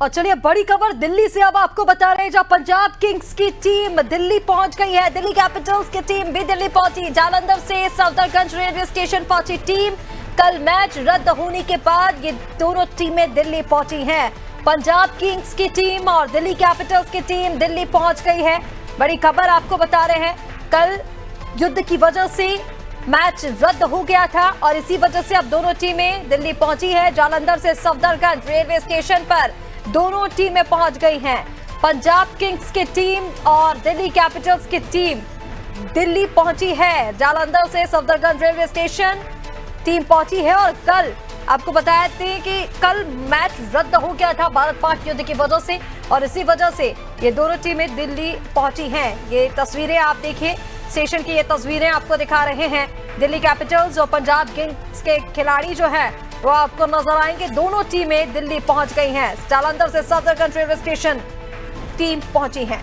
और चलिए बड़ी खबर दिल्ली से अब आपको बता रहे हैं, जहां पंजाब किंग्स की टीम दिल्ली पहुंच गई है। दिल्ली कैपिटल्स की टीम भी दिल्ली पहुंची। जालंधर से सफदरगंज रेलवे स्टेशन पहुंची टीम। कल मैच रद्द होने के बाद ये दोनों टीमें दिल्ली पहुंची हैं। पंजाब किंग्स की टीम और दिल्ली कैपिटल्स की टीम दिल्ली पहुंच गई है। बड़ी खबर आपको बता रहे हैं, कल युद्ध की वजह से मैच रद्द हो गया था और इसी वजह से अब दोनों टीमें दिल्ली पहुंची है। जालंधर से सफदरगंज रेलवे स्टेशन पर दोनों टीमें पहुंच गई हैं। पंजाब किंग्स की टीम और दिल्ली कैपिटल्स की टीम दिल्ली पहुंची है। जालंधर से सफदरगंज रेलवे स्टेशन टीम पहुंची है और कल आपको बताया थे कि कल मैच रद्द हो गया था भारत पाक युद्ध की वजह से और इसी वजह से ये दोनों टीमें दिल्ली पहुंची हैं। ये तस्वीरें आप देखिए, स्टेशन की ये तस्वीरें आपको दिखा रहे हैं। दिल्ली कैपिटल्स और पंजाब किंग्स के खिलाड़ी जो है वो आपको नजर आएंगे। दोनों टीमें दिल्ली पहुंच गई हैं। जालंधर से सफदरगंज रेलवे स्टेशन टीम पहुंची है।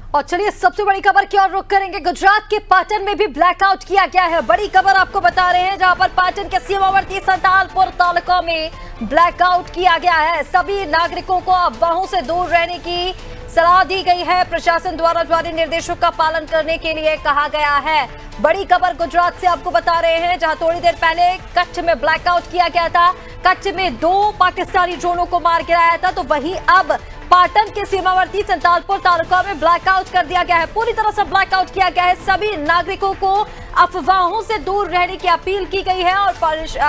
और चलिए सबसे बड़ी खबर की ओर रुख करेंगे। गुजरात के पाटन में भी ब्लैकआउट किया गया है। बड़ी खबर आपको बता रहे हैं, जहां पर पाटन के सीमावर्ती संतालपुर तालुका में ब्लैकआउट किया गया है। सभी नागरिकों को अफवाहों से दूर रहने की सलाह दी गई है। प्रशासन द्वारा जारी निर्देशों का पालन करने के लिए कहा गया है। बड़ी खबर गुजरात से आपको बता रहे हैं, जहां थोड़ी देर पहले कच्छ में ब्लैकआउट किया गया था। कच्छ में 2 पाकिस्तानी ड्रोनों को मार गिराया था, तो वहीं अब पाटन के सीमावर्ती संतालपुर तालुका में ब्लैकआउट कर दिया गया है। पूरी तरह से ब्लैकआउट किया गया है। सभी नागरिकों को अफवाहों से दूर रहने की अपील की गई है और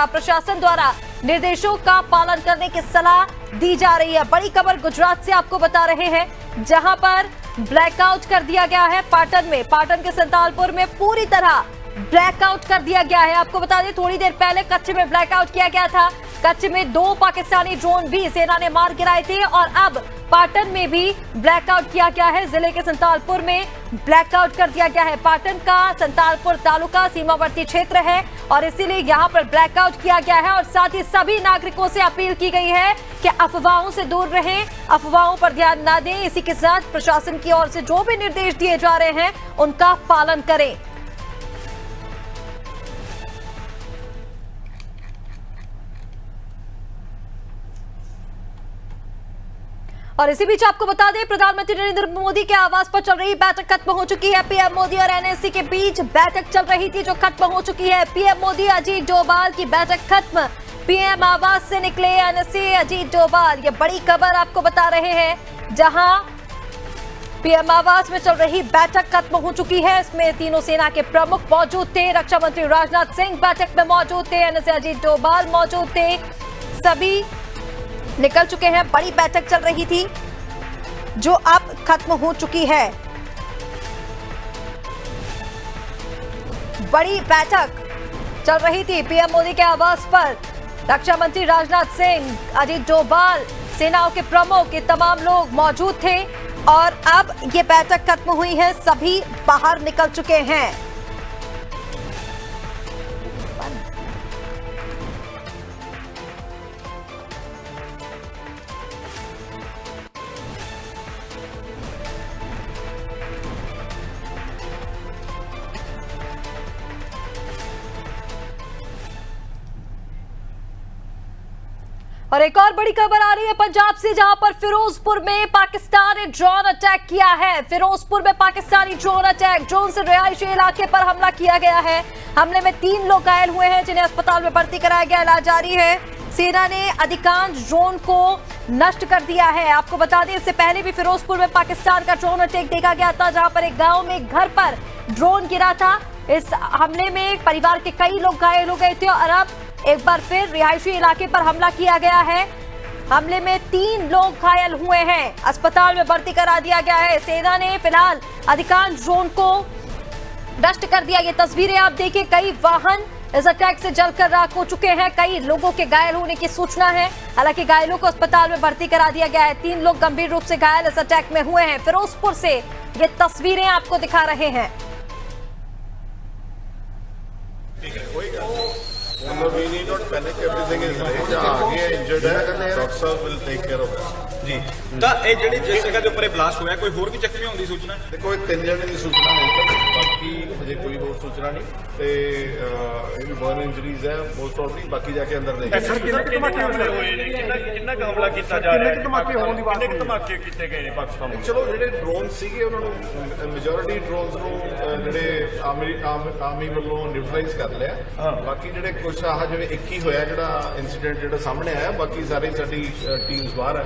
प्रशासन द्वारा निर्देशों का पालन करने की सलाह दी जा रही है। बड़ी खबर गुजरात से आपको बता रहे हैं, जहां पर ब्लैकआउट कर दिया गया है पाटन में। पाटन के संतालपुर में पूरी तरह ब्लैकआउट कर दिया गया है। आपको बता दें, थोड़ी देर पहले कच्छ में ब्लैकआउट किया गया था। कच्छ में 2 पाकिस्तानी ड्रोन भी सेना ने मार गिराए थे और अब पाटन में भी ब्लैकआउट किया गया है। जिले के संतालपुर में ब्लैकआउट कर दिया गया है। पाटन का संतालपुर तालुका सीमावर्ती क्षेत्र है और इसीलिए यहां पर ब्लैकआउट किया गया है और साथ ही सभी नागरिकों से अपील की गई है कि अफवाहों से दूर रहें, अफवाहों पर ध्यान न दें। इसी के साथ प्रशासन की ओर से जो भी निर्देश दिए जा रहे हैं उनका पालन करें। और इसी बीच आपको बता दें, प्रधानमंत्री नरेंद्र मोदी के आवास पर चल रही बैठक खत्म हो चुकी है। पीएम मोदी और एनएससी के बीच बैठक चल रही थी जो खत्म हो चुकी है। पीएम मोदी अजीत डोभाल की बैठक खत्म। पीएम आवास से निकले एनएससी अजीत डोभाल। ये बड़ी खबर आपको बता रहे हैं, जहां पीएम आवास में चल रही बैठक खत्म हो चुकी है। इसमें तीनों सेना के प्रमुख मौजूद थे। रक्षा मंत्री राजनाथ सिंह बैठक में मौजूद थे। एनएससी अजीत डोभाल मौजूद थे। सभी निकल चुके हैं। बड़ी बैठक चल रही थी जो अब खत्म हो चुकी है। बड़ी बैठक चल रही थी पीएम मोदी के आवास पर। रक्षा मंत्री राजनाथ सिंह, अजीत डोभाल, सेनाओं के प्रमुख, ये तमाम लोग मौजूद थे और अब ये बैठक खत्म हुई है। सभी बाहर निकल चुके हैं। और एक और बड़ी खबर आ रही है पंजाब से, जहां पर फिरोजपुर में पाकिस्तान ने ड्रोन अटैक किया है। फिरोजपुर में पाकिस्तानी ड्रोन अटैक, ड्रोन से रिहायशी इलाके पर हमला किया गया है। हमले में 3 लोग घायल हुए हैं, जिन्हें अस्पताल में भर्ती कराया गया। इलाज जारी है। सेना ने अधिकांश ड्रोन को नष्ट कर दिया है। आपको बता दें, इससे पहले भी फिरोजपुर में पाकिस्तान का ड्रोन अटैक देखा गया था, जहां पर एक गाँव में घर पर ड्रोन गिरा था। इस हमले में परिवार के कई लोग घायल हो गए थे और अब एक बार फिर रिहायशी इलाके पर हमला किया गया है। हमले में 3 लोग घायल हुए हैं, अस्पताल में भर्ती करा दिया गया है। सेना ने फिलहाल अधिकांश ड्रोन को नष्ट कर दिया। ये तस्वीरें आप देखिए, कई वाहन इस अटैक से जलकर राख हो चुके हैं। कई लोगों के घायल होने की सूचना है। हालांकि घायलों को अस्पताल में भर्ती करा दिया गया है। 3 लोग गंभीर रूप से घायल इस अटैक में हुए हैं। फिरोजपुर से ये तस्वीरें आपको दिखा रहे हैं। We need not panic, everything is right. आगे injured है, doctor will take care of it. जी ਤਾਂ ਇਹ ਜਿਹੜੀ ਜਿਸ ਜਗ੍ਹਾ ਦੇ ਉੱਪਰ ਇਹ ਬਲਾਸਟ ਹੋਇਆ, ਕੋਈ ਹੋਰ ਵੀ ਜ਼ਖਮੀ ਹੋਣ ਦੀ ਸੂਚਨਾ? देखो 3 जने की सूचना है, बाकी ਹਜੇ ਕੋਈ ਹੋਰ ਸੂਚਨਾ ਨਹੀਂ ਤੇ ਇਹ ਵੀ ਬਰਨ ਇੰਜਰੀਜ਼ ਹੈ ਮੋਸਟ ਪ੍ਰੋਬਬਲੀ ਬਾਕੀ ਜਾ ਕੇ ਅੰਦਰ ਦੇਖਦੇ ਸਰ ਕਿੰਨੇ ਹਮਲੇ ਹੋਏ ਨੇ ਕਿੰਨਾ ਹਮਲਾ ਕੀਤਾ ਜਾ ਰਿਹਾ ਹੈ ਧਮਾਕੇ ਹੋਣ ਦੀ ਬਾਤ ਕਿੰਨੇ ਧਮਾਕੇ ਕੀਤੇ ਗਏ ਨੇ ਪਾਕਿਸਤਾਨ ਵੱਲੋਂ ਚਲੋ ਜਿਹੜੇ ਡਰੋਨ ਸੀਗੇ ਉਹਨਾਂ ਨੂੰ ਮੈਜੋਰਿਟੀ ਡਰੋਨਸ ਨੂੰ ਜਿਹੜੇ ਆਰਮੀ ਵੱਲੋਂ ਨਿਊਟਰਲਾਈਜ਼ ਕਰ ਲਿਆ ਬਾਕੀ ਜਿਹੜੇ ਕੁਝ ਆਹ ਜਿਵੇਂ ਇੱਕ ਹੀ ਹੋਇਆ ਜਿਹੜਾ ਇਨਸੀਡੈਂਟ ਜਿਹੜਾ ਸਾਹਮਣੇ ਆਇਆ ਬਾਕੀ ਸਾਰੀ ਸਾਡੀ ਟੀਮਸ ਬਾਹਰ ਹੈ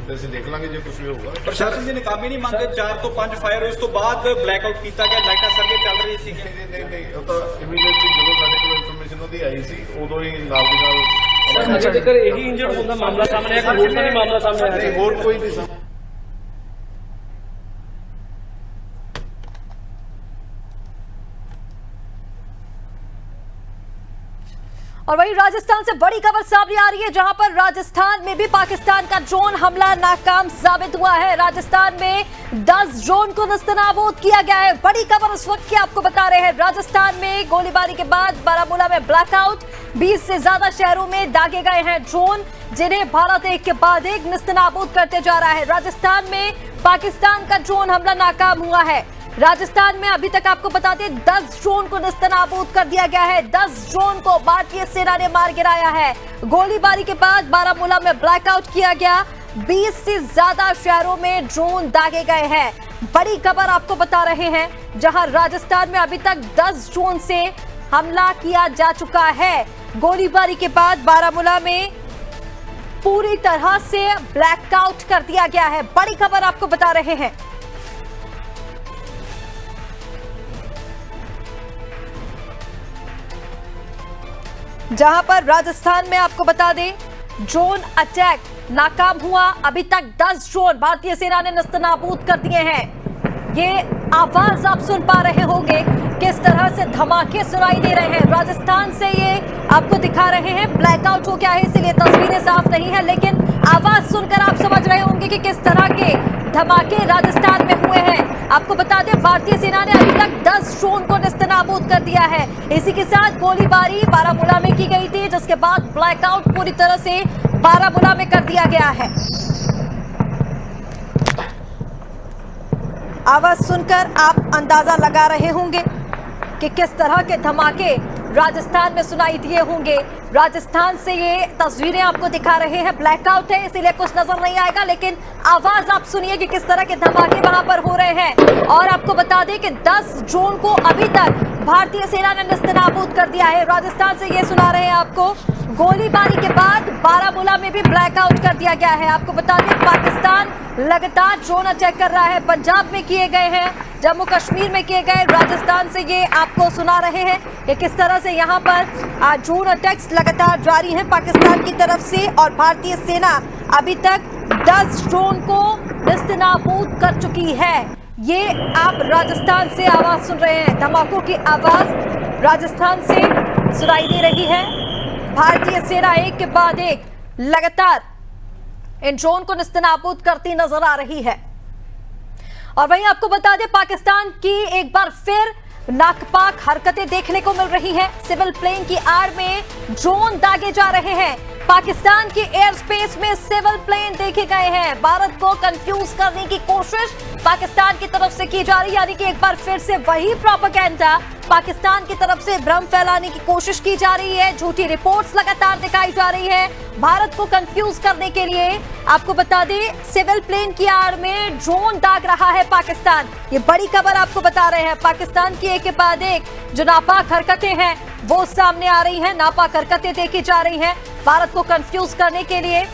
ਤੇ ਅਸੀਂ ਦੇਖ ਲਾਂਗੇ ਜੇ ਕੁਝ ਵੀ ਹੋਊਗਾ ਪ੍ਰਸ਼ਾਸਨ ਦੀ ਨਕਾਮੀ ਨਹੀਂ ਮੰਨਦੇ 4 ਤੋਂ 5 ਫਾਇਰ ਹੋਏ ਉਸ ਤੋਂ ਬਾਅਦ ਬਲੈਕ ਆਊਟ ਕੀਤਾ ਗਿਆ ਲਾਈਟਾਂ ਸਰਵੇ ਚੱਲ ਰਹੀ ਸੀ ਨਹੀਂ ਉਹ ਤਾਂ ਇਮੀਡੀਏਟਲੀ ਜਦੋਂ ਸਾਡੇ ਕੋਲ ਇਨਫੋਰਮੇਸ਼ਨ ਉਹਦੀ ਆਈ ਸੀ ਉਦੋਂ ਹੀ ਨਾਲ ਦੀ ਨਾਲ ਜੇਕਰ ਇਹੀ ਇੰਜਰਡ ਹੋਣ ਦਾ ਮਾਮਲਾ ਸਾਹਮਣੇ ਆਇਆ ਕੋਈ ਹੋਰ ਨਹੀਂ ਮਾਮਲਾ ਸਾਹਮਣੇ ਆਇਆ ਨਹੀਂ ਹੋਰ ਕੋਈ ਨਹੀਂ और वहीं राजस्थान से बड़ी खबर सामने आ रही है जहां पर राजस्थान में भी पाकिस्तान का ड्रोन हमला नाकाम साबित हुआ है। राजस्थान में 10 ड्रोन को नस्तनाबूद किया गया है। बड़ी खबर इस वक्त की आपको बता रहे हैं। राजस्थान में गोलीबारी के बाद बारामूला में ब्लैकआउट, 20 से ज्यादा शहरों में दागे गए हैं ड्रोन जिन्हें भारत एक के बाद एक नस्तनाबूद करते जा रहा है। राजस्थान में पाकिस्तान का ड्रोन हमला नाकाम हुआ है। राजस्थान में अभी तक आपको बता दें 10 ड्रोन को नस्तनाबूद कर दिया गया है। 10 ड्रोन को भारतीय सेना ने मार गिराया है। गोलीबारी के बाद बारामूला में ब्लैकआउट किया गया। 20 से ज्यादा शहरों में ड्रोन दागे गए हैं। बड़ी खबर आपको बता रहे हैं जहां राजस्थान में अभी तक 10 ड्रोन से हमला किया जा चुका है। गोलीबारी के बाद बारामूला में पूरी तरह से ब्लैकआउट कर दिया गया है। बड़ी खबर आपको बता रहे हैं। जहां पर राजस्थान में आपको बता दें ड्रोन अटैक नाकाम हुआ। अभी तक 10 ड्रोन भारतीय सेना ने नस्तनाबूद कर दिए हैं। ये आवाज आप सुन पा रहे होंगे किस तरह से धमाके सुनाई दे रहे हैं। राजस्थान से ये आपको दिखा रहे हैं। ब्लैकआउट हो गया है इसलिए तस्वीरें साफ नहीं है लेकिन आवाज सुनकर आप समझ रहे होंगे कि किस तरह के धमाके राजस्थान में हुए हैं। आपको बता दें भारतीय सेना ने अभी तक 10 ड्रोन को नस्तनाबूद कर दिया है। इसी के साथ गोलीबारी बारामूला में की गई थी जिसके बाद ब्लैकआउट पूरी तरह से बारामूला में कर दिया गया है। आवाज सुनकर आप अंदाजा लगा रहे होंगे कि किस तरह के धमाके राजस्थान में सुनाई दिए होंगे। राजस्थान से ये तस्वीरें आपको दिखा रहे हैं। ब्लैकआउट है इसीलिए कुछ नजर नहीं आएगा लेकिन आवाज आप सुनिए कि किस तरह के धमाके वहां पर हो रहे हैं। और आपको बता दें कि 10 ड्रोन को अभी तक भारतीय सेना ने नस्तनाबूद कर दिया है। राजस्थान से ये सुना रहे हैं आपको। गोलीबारी के बाद बारामूला में भी ब्लैकआउट कर दिया गया है। आपको बता दें पाकिस्तान लगातार ड्रोन अटैक कर रहा है। पंजाब में किए गए हैं, जम्मू कश्मीर में किए गए। राजस्थान से ये आपको सुना रहे हैं कि किस तरह से यहाँ पर ड्रोन अटैक्स लगातार जारी हैं पाकिस्तान की तरफ से। और भारतीय सेना अभी तक 10 ड्रोन को नस्तनाबूद कर चुकी है। ये आप राजस्थान से आवाज सुन रहे हैं। धमाकों की आवाज राजस्थान से सुनाई दे रही है। भारतीय सेना एक के बाद एक लगातार इन ड्रोन को नस्तनाबूद करती नजर आ रही है। और वहीं आपको बता दें पाकिस्तान की एक बार फिर नाकपाक हरकतें देखने को मिल रही हैं। सिविल प्लेन की आड़ में ड्रोन दागे जा रहे हैं। पाकिस्तान की एयर स्पेस में सिविल प्लेन देखे गए हैं। भारत को कंफ्यूज करने की कोशिश पाकिस्तान की तरफ से की जा रही है। यानी कि एक बार फिर से वही प्रोपेगेंडा पाकिस्तान की तरफ से भ्रम फैलाने की कोशिश की जा रही है। झूठी रिपोर्ट्स लगातार दिखाई जा रही है भारत को कंफ्यूज करने के लिए। आपको बता दें सिविल प्लेन की आड़ में ड्रोन दाग रहा है पाकिस्तान। ये बड़ी खबर आपको बता रहे हैं। पाकिस्तान की एक के बाद एक जो नापाक हरकतें हैं वो सामने आ रही हैं। नापाक हरकतें देखी जा रही हैं भारत को कंफ्यूज करने के लिए।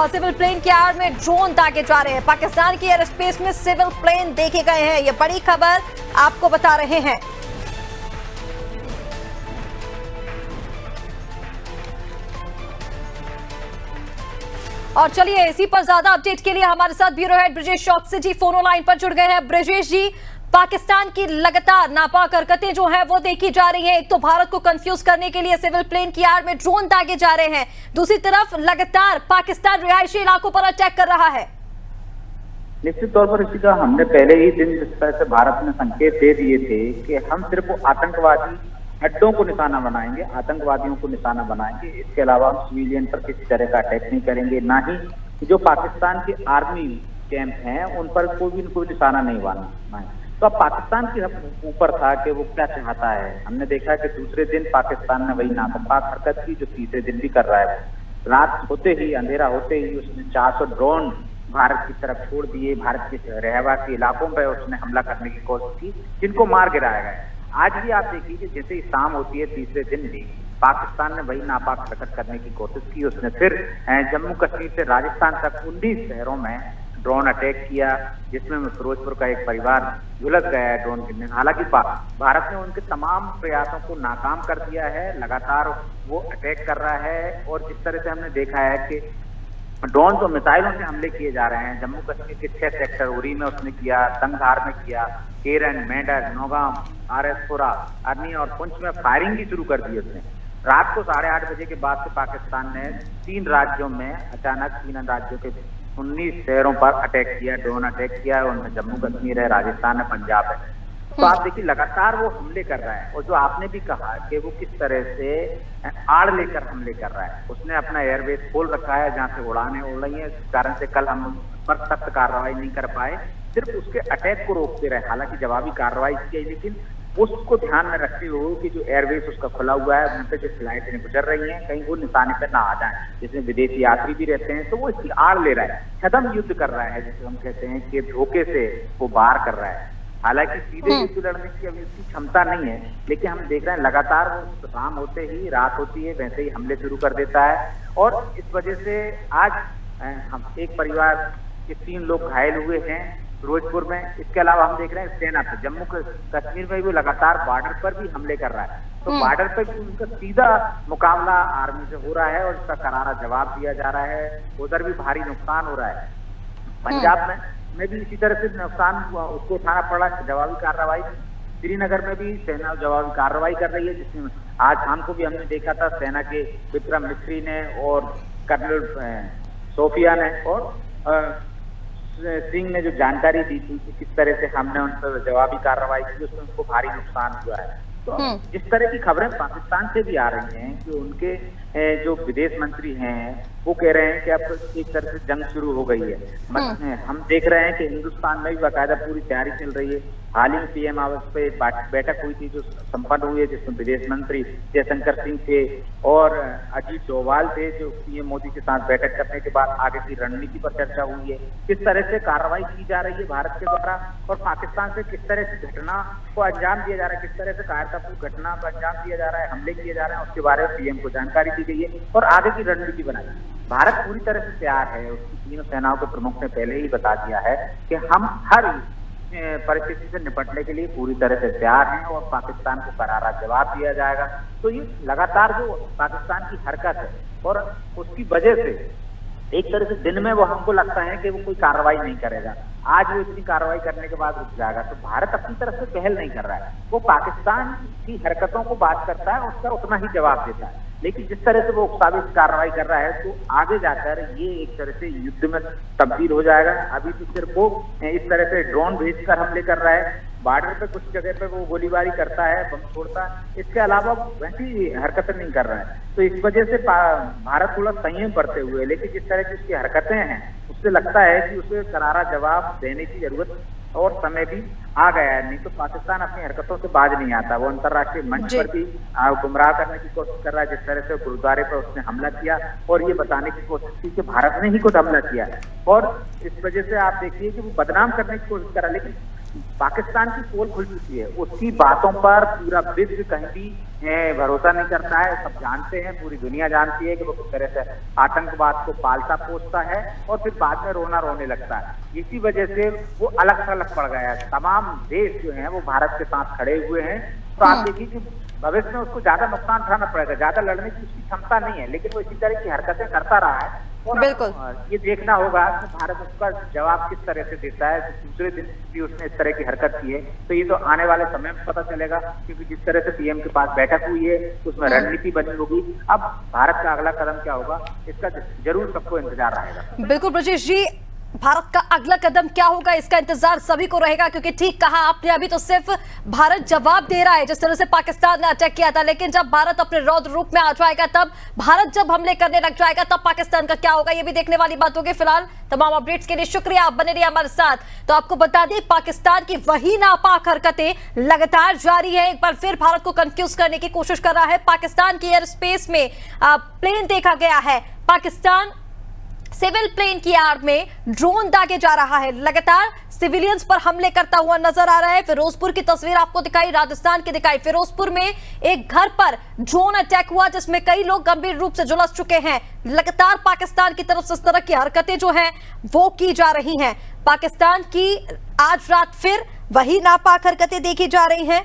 सिविल प्लेन की आड़ में ड्रोन दागे जा रहे हैं। पाकिस्तान की एयर स्पेस में सिविल प्लेन देखे गए हैं। ये बड़ी खबर आपको बता रहे हैं। और चलिए इसी पर ज्यादा अपडेट के लिए हमारे साथ ब्यूरो हेड ब्रिजेश चौकसी जी फोन लाइन पर जुड़ गए हैं। ब्रिजेश जी, पाकिस्तान की लगातार नापाक हरकतें जो हैं वो देखी जा रही हैं। एक तो भारत को कंफ्यूज करने के लिए सिविल प्लेन की आड़ में ड्रोन दागे जा रहे हैं, दूसरी तरफ लगातार पाकिस्तान रिहायशी इलाकों पर अटैक कर रहा है। निश्चित तौर पर इसी का हमने पहले ही दिन जिस तरह से भारत ने संकेत दे दिए थे कि हम सिर्फ आतंकवादी अड्डों को निशाना बनाएंगे, आतंकवादियों को निशाना बनाएंगे, इसके अलावा हम सिविलियन पर किसी तरह का अटैक नहीं करेंगे, ना ही जो पाकिस्तान की आर्मी कैंप हैं उन पर कोई भी निशाना नहीं बनाएंगे। तो अब पाकिस्तान के ऊपर था कि वो क्या चाहता है। हमने देखा कि दूसरे दिन पाकिस्तान ने वही नापाक हरकत की जो तीसरे दिन भी कर रहा है। रात होते ही, अंधेरा होते ही उसने 400 ड्रोन भारत की तरफ छोड़ दिए। भारत के रहवासी इलाकों पर उसने हमला करने की कोशिश की, जिनको मार गिराया गया। आज भी आप देखिए कि जैसे ही शाम होती है तीसरे दिन भी पाकिस्तान ने वही नापाक हरकत करने की कोशिश की। उसने फिर जम्मू कश्मीर से राजस्थान तक 19 शहरों में ड्रोन अटैक किया, जिसमें फिरोजपुर का एक परिवार झुलस गया है ड्रोन गिरने। हालांकि भारत ने उनके तमाम प्रयासों को नाकाम कर दिया है। लगातार वो अटैक कर रहा है और जिस तरह से हमने देखा है कि ड्रोन तो मिसाइलों से हमले किए जा रहे हैं। जम्मू कश्मीर के 6 सेक्टर उरी में उसने किया, तंगधार में किया, केरन, मेंढक, नौगाम, RS-पुरा, अरनी और पुंछ में फायरिंग भी शुरू कर दी उसने। रात को 8:30 बजे के बाद से पाकिस्तान ने 3 राज्यों में अचानक 3 राज्यों के 19 शहरों पर अटैक किया, ड्रोन अटैक किया है। उनमें जम्मू कश्मीर है, राजस्थान है, पंजाब है। तो आप देखिए लगातार वो हमले कर रहा है। और जो आपने भी कहा कि वो किस तरह से आड़ लेकर हमले कर रहा है, उसने अपना एयरबेस खोल रखा है जहाँ से उड़ानें उड़ रही हैं। इस कारण से कल हम उस पर सख्त कार्रवाई नहीं कर पाए, सिर्फ उसके अटैक को रोकते रहे। हालांकि जवाबी कार्रवाई की, लेकिन उसको ध्यान में रखते हुए कि जो एयरवेज उसका खुला हुआ है, उन पे जो फ्लाइटें गुजर रही हैं कहीं वो निशाने पे ना आ जाए, जिसमें विदेशी यात्री भी रहते हैं। तो वो इसकी आड़ ले रहा है, छदम युद्ध कर रहा है, जिसे हम कहते हैं कि धोखे से वो वार कर रहा है। हालांकि सीधे युद्ध लड़ने की अभी उसकी क्षमता नहीं है, लेकिन हम देख रहे हैं लगातार वो शाम होते ही, रात होती है, वैसे ही हमले शुरू कर देता है। और इस वजह से आज हम एक परिवार के 3 लोग घायल हुए हैं फिरोजपुर में। इसके अलावा हम देख रहे हैं सेना पे जम्मू कश्मीर में भी लगातार बॉर्डर पर भी हमले कर रहा है। तो बॉर्डर पर भी उनका सीधा मुकाबला आर्मी से हो रहा है और इसका करारा जवाब दिया जा रहा है। उधर भी भारी नुकसान हो रहा है। पंजाब में भी इसी तरह से नुकसान उसको उठाना पड़ा, जवाबी कार्रवाई। श्रीनगर में भी सेना जवाबी कार्रवाई कर रही है, जिसमें आज शाम को भी हमने देखा था सेना के विक्रम मिस्त्री ने और कर्नल सोफिया ने और सिंह ने जो जानकारी दी थी कि किस तरह से हमने उन पर जवाबी कार्रवाई की, उसमें उनको भारी नुकसान हुआ है। तो इस तरह की खबरें पाकिस्तान से भी आ रही हैं कि उनके जो विदेश मंत्री हैं वो कह रहे हैं कि अब एक तरह से जंग शुरू हो गई है। हम देख रहे हैं कि हिंदुस्तान में भी बाकायदा पूरी तैयारी चल रही है। हाल ही में PM आवास पे बैठक हुई थी जो संपन्न हुई है, जिसमें विदेश मंत्री जयशंकर सिंह थे और अजीत डोभाल थे, जो PM मोदी के साथ बैठक करने के बाद आगे की रणनीति पर चर्चा हुई है। किस तरह से कार्रवाई की जा रही है भारत के द्वारा और पाकिस्तान से किस तरह से घटना को अंजाम दिया जा रहा है, किस तरह से कायरतापूर्ण घटना को अंजाम दिया जा रहा है, हमले किए जा रहे हैं, उसके बारे में PM को जानकारी दी गई है और आगे की रणनीति बनाई। भारत पूरी तरह से तैयार है। उसकी तीनों सेनाओं के प्रमुख ने पहले ही बता दिया है कि हम हर परिस्थिति से निपटने के लिए पूरी तरह से तैयार हैं और पाकिस्तान को करारा जवाब दिया जाएगा। तो ये लगातार जो पाकिस्तान की हरकत है और उसकी वजह से एक तरह से दिन में वो हमको लगता है कि वो कोई कार्रवाई नहीं करेगा, आज वो इतनी कार्रवाई करने के बाद रुक जाएगा। तो भारत अपनी तरफ से पहल नहीं कर रहा है, वो पाकिस्तान की हरकतों को बात करता है, उसका उतना ही जवाब देता है। लेकिन जिस तरह से वो साबित कार्रवाई कर रहा है तो आगे जाकर ये एक तरह से युद्ध में तब्दील हो जाएगा। अभी तो सिर्फ वो इस तरह से ड्रोन भेजकर हमले कर रहा है, बॉर्डर पे कुछ जगह पे वो गोलीबारी करता है, बम छोड़ता है, इसके अलावा वैसी हरकतें नहीं कर रहा है। तो इस वजह से भारत थोड़ा संयम बरते हुए, लेकिन जिस तरह की उसकी हरकतें हैं उससे लगता है कि उसे करारा जवाब देने की जरूरत और समय भी आ गया है। नहीं तो पाकिस्तान अपनी हरकतों से बाज नहीं आता। वो अंतर्राष्ट्रीय मंच पर भी गुमराह करने की कोशिश कर रहा है, जिस तरह से गुरुद्वारे पर उसने हमला किया और ये बताने की कोशिश की कि भारत ने ही खुद हमला किया है। और इस वजह से आप देखिए कि वो बदनाम करने की कोशिश कर रहा है, लेकिन पाकिस्तान की पोल खुल चुकी है। उसकी बातों पर पूरा विश्व कहीं भी भरोसा नहीं करता है। सब जानते हैं, पूरी दुनिया जानती है कि वो किस तरह से आतंकवाद को पालता पोसता है और फिर बाद में रोने लगता है। इसी वजह से वो अलग थलग पड़ गया है। तमाम देश जो हैं वो भारत के साथ खड़े हुए हैं। तो आप देखिए कि भविष्य में उसको ज्यादा नुकसान उठाना पड़ेगा, ज्यादा लड़ने की उसकी क्षमता नहीं है, लेकिन वो इसी तरह की हरकतें करता रहा है। और बिल्कुल ये देखना होगा कि भारत उसका जवाब किस तरह से देता है। दूसरे दिन भी उसने इस तरह की हरकत की है, तो ये तो आने वाले समय में पता चलेगा, क्योंकि जिस तरह से PM के पास बैठक हुई है उसमें रणनीति बनी होगी। अब भारत का अगला कदम क्या होगा इसका जरूर सबको इंतजार रहेगा। बिल्कुल ब्रजेश जी, भारत का अगला कदम क्या होगा, इसका इंतजार सभी को रहेगा, क्योंकि ठीक कहा आपने, अभी तो सिर्फ भारत जवाब दे रहा है जिस तरह से पाकिस्तान ने अटैक किया था, लेकिन जब भारत अपने रौद्र रूप में आ जाएगा, तब भारत जब हमले करने लग जाएगा, तब पाकिस्तान का क्या होगा, ये भी देखने वाली बात होगी। फिलहाल तमाम अपडेट्स के लिए शुक्रिया, आप बने रहिए हमारे साथ। तो आपको बता दें, पाकिस्तान की वही नापाक हरकतें लगातार जारी है। एक बार फिर भारत को कंफ्यूज करने की कोशिश कर रहा है। पाकिस्तान की एयर स्पेस में प्लेन देखा गया है, पाकिस्तान सिविल प्लेन की आड़ में ड्रोन दागे जा रहा है, लगातार सिविलियंस पर हमले करता हुआ नजर आ रहा है। फिरोजपुर की तस्वीर आपको दिखाई, राजस्थान की दिखाई। फिरोजपुर में एक घर पर ड्रोन अटैक हुआ जिसमें कई लोग गंभीर रूप से झुलस चुके हैं। लगातार पाकिस्तान की तरफ से इस तरह की हरकतें जो हैं वो की जा रही हैं। पाकिस्तान की आज रात फिर वही नापाक हरकतें देखी जा रही हैं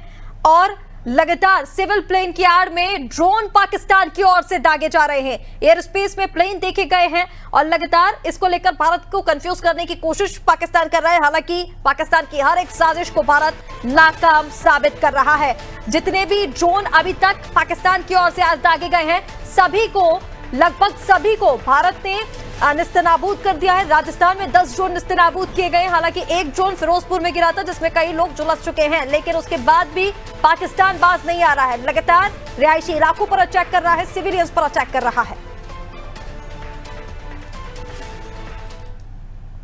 और लगातार सिविल प्लेन की आड़ में ड्रोन पाकिस्तान की ओर से दागे जा रहे हैं। एयर स्पेस में प्लेन देखे गए हैं और लगातार इसको लेकर भारत को कंफ्यूज करने की कोशिश पाकिस्तान कर रहा है। हालांकि पाकिस्तान की हर एक साजिश को भारत नाकाम साबित कर रहा है। जितने भी ड्रोन अभी तक पाकिस्तान की ओर से आज दागे गए हैं, सभी को, लगभग सभी को भारत ने निस्तेनाबूद कर दिया है। राजस्थान में 10 ड्रोन निस्तेनाबूद किए गए। हालांकि एक ड्रोन फिरोजपुर में गिरा था जिसमें कई लोग झुलस चुके हैं, लेकिन उसके बाद भी पाकिस्तान बाज नहीं आ रहा है। लगातार रिहायशी इलाकों पर अटैक कर रहा है, सिविलियंस पर अटैक कर रहा है।